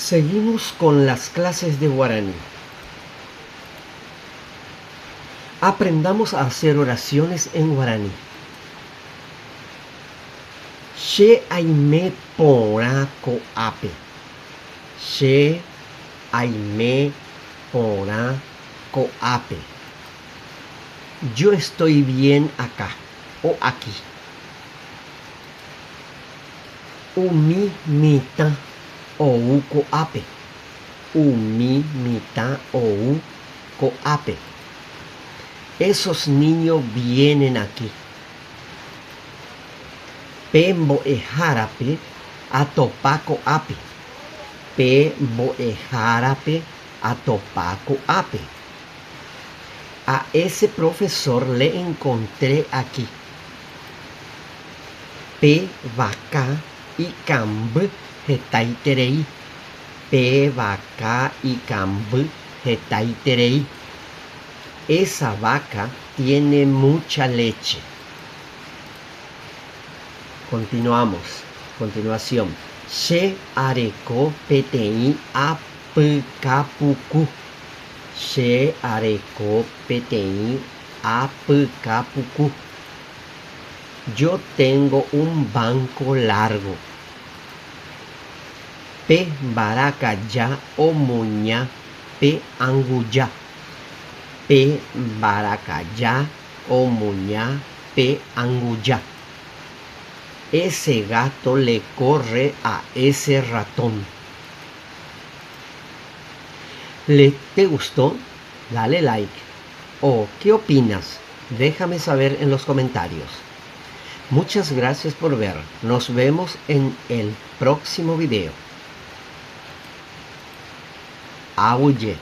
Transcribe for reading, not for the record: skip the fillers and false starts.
Seguimos con las clases de guaraní. Aprendamos a hacer oraciones en guaraní. She aime porá coape. She aime porá coape. Yo estoy bien acá o aquí. Umi mita ou coape. Umi mita ou coape. Esos niños vienen aquí. Pembo e jarape a topaco ape. Pembo e jarape a topaco ape. A ese profesor le encontré aquí. Pe vaca y camb hetaiterei. Pe vaca y camb hetaiterei. Esa vaca tiene mucha leche. Continuación. She areco petei apcapucu. She areco petei apcapucu. Yo tengo un banco largo. Pe baracaya o muña pe anguya. Pe baracaya o muña pe anguya. Ese gato le corre a ese ratón. ¿Te gustó? Dale like. ¿O qué opinas? Déjame saber en los comentarios. Muchas gracias por ver. Nos vemos en el próximo video. Auye.